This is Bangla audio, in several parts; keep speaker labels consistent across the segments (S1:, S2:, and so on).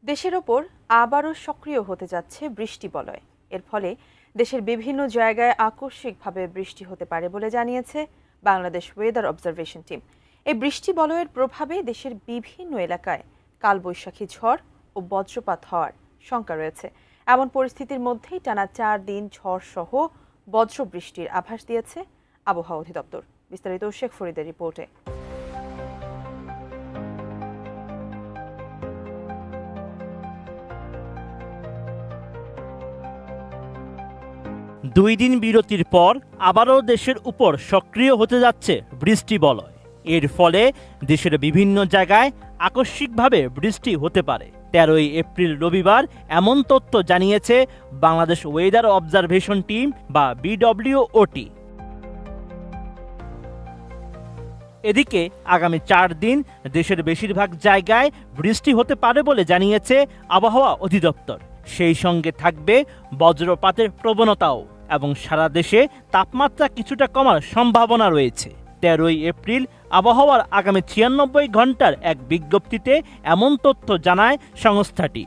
S1: দেশের ওপর আবারও সক্রিয় হতে যাচ্ছে বৃষ্টি বলয়। এর ফলে দেশের বিভিন্ন জায়গায় আকস্মিকভাবে বৃষ্টি হতে পারে বলে জানিয়েছে বাংলাদেশ ওয়েদার অবজারভেশন টিম। এই বৃষ্টি বলয়ের প্রভাবে দেশের বিভিন্ন এলাকায় কালবৈশাখী ঝড় ও বজ্রপাত হওয়ার শঙ্কা রয়েছে। এমন পরিস্থিতির মধ্যেই টানা 4 দিন ঝড় সহ বজ্র বৃষ্টির আভাস দিয়েছে আবহাওয়া অধিদপ্তর। বিস্তারিত শেখ ফরিদের রিপোর্টে।
S2: 2 দিন বিরতির পর আবারও দেশের উপর সক্রিয় হতে যাচ্ছে বৃষ্টি বলয়। এর ফলে দেশের বিভিন্ন জায়গায় আকস্মিকভাবে বৃষ্টি হতে পারে। 13 এপ্রিল রবিবার এমন তথ্য জানিয়েছে বাংলাদেশ ওয়েদার অবজারভেশন টিম বা BWOT। এদিকে আগামী 4 দিন দেশের বেশিরভাগ জায়গায় বৃষ্টি হতে পারে বলে জানিয়েছে আবহাওয়া অধিদপ্তর। সেই সঙ্গে থাকবে বজ্রপাতের প্রবণতাও এবং সারা দেশে তাপমাত্রা কিছুটা কমার সম্ভাবনা রয়েছে। 13 এপ্রিল আবহাওয়ার আগামী 96 ঘন্টার এক বিজ্ঞপ্তিতে এমন তথ্য জানায় সংস্থাটি।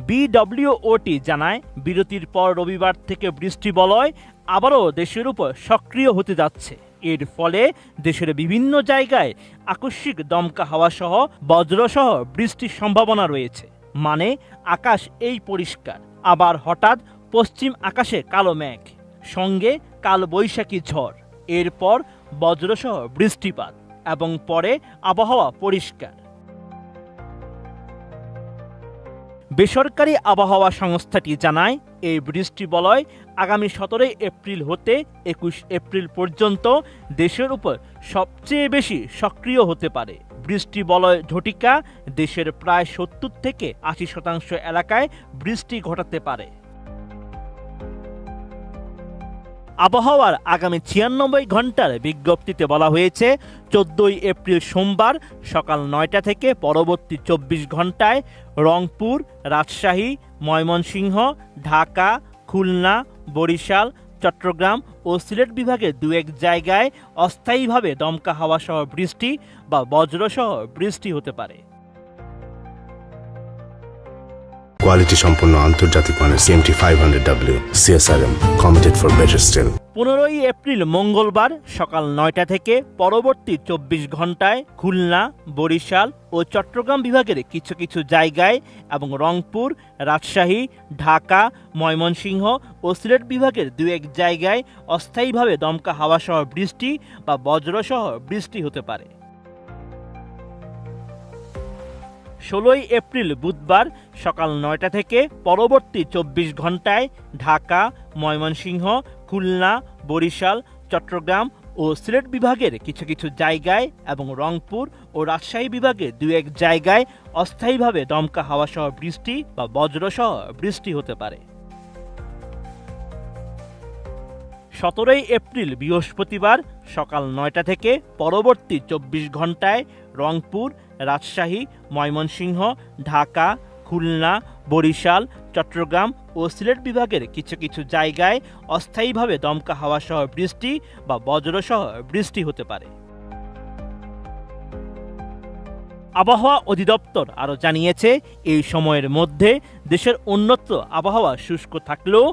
S2: BWOT জানায়, বিরতির পর রবিবার থেকে বৃষ্টি বলয় আবারও দেশের উপর সক্রিয় হতে যাচ্ছে। এর ফলে দেশের বিভিন্ন জায়গায় আকস্মিক দমকা হাওয়া সহ বজ্রসহ বৃষ্টির সম্ভাবনা রয়েছে। মানে আকাশ এই পরিষ্কার, আবার হঠাৎ পশ্চিম আকাশে কালো মেঘ, সঙ্গে কালবৈশাখী ঝড়, এরপর বজ্রসহ বৃষ্টিপাত এবং পরে আবহাওয়া পরিষ্কার। বেসরকারি আবহাওয়া সংস্থাটি জানায়, এই বৃষ্টি বলয় আগামী 17 এপ্রিল হতে 21 এপ্রিল পর্যন্ত দেশের উপর সবচেয়ে বেশি সক্রিয় হতে পারে। বৃষ্টি বলয় ঝটিকা দেশের প্রায় 70 থেকে 80% এলাকায় বৃষ্টি ঘটাতে পারে। আবহাওয়ার আগামী 96 ঘন্টার বিজ্ঞপ্তিতে বলা হয়েছে, 14 এপ্রিল সোমবার সকাল 9টা থেকে পরবর্তী 24 ঘন্টায় রংপুর, রাজশাহী, ময়মনসিংহ, ঢাকা, খুলনা, বরিশাল, চট্টগ্রাম ও সিলেট বিভাগের 2-1 জায়গায় অস্থায়ীভাবে দমকা হাওয়া সহ বৃষ্টি বা বজ্রসহ বৃষ্টি হতে পারে।
S3: কোয়ালিটি সম্পন্ন আন্তর্জাতিক মানের CMT 500W CSRM committed for better still।
S2: 15 April মঙ্গলবার সকাল 9টা থেকে পরবর্তী 24 ঘন্টায় খুলনা, বরিশাল ও চট্টগ্রাম বিভাগের কিছু কিছু জায়গায় এবং রংপুর, রাজশাহী, ঢাকা, ময়মনসিংহ ও সিলেট বিভাগের 2-1 জায়গায় অস্থায়ীভাবে দমকা হাওয়া সহ বৃষ্টি বা বজ্রসহ বৃষ্টি হতে পারে। 16 এপ্রিল বুধবার সকাল 9টা থেকে পরবর্তী 24 ঘন্টায় ঢাকা, ময়মনসিংহ, খুলনা, বরিশাল, চট্টগ্রাম ও সিলেট বিভাগের কিছু কিছু জায়গায় এবং রংপুর ও রাজশাহী বিভাগের 2-1 জায়গায় অস্থায়ীভাবে দমকা হাওয়া সহ বৃষ্টি বা বজ্রসহ বৃষ্টি হতে পারে। 17 এপ্রিল বৃহস্পতিবার সকাল 9টা থেকে পরবর্তী 24 ঘন্টায় রংপুর, রাজশাহী, ময়মনসিংহ, ঢাকা, খুলনা, বরিশাল, চট্টগ্রাম ও সিলেট বিভাগের কিছু কিছু জায়গায় অস্থায়ীভাবে দমকা হাওয়া সহ বৃষ্টি বা বজ্রসহ বৃষ্টি হতে পারে। আবহাওয়া অধিদপ্তর আরও জানিয়েছে, এই সময়ের মধ্যে দেশের অন্যত্র আবহাওয়া শুষ্ক থাকলেও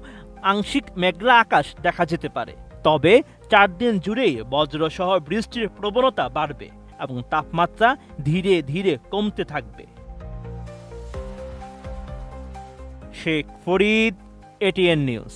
S2: আংশিক মেঘলা আকাশ দেখা যেতে পারে। তবে 4 দিন জুড়েই বজ্রসহ বৃষ্টির প্রবণতা বাড়বে এবং তাপমাত্রা ধীরে ধীরে কমতে থাকবে। Sheikh Farid, ATN news.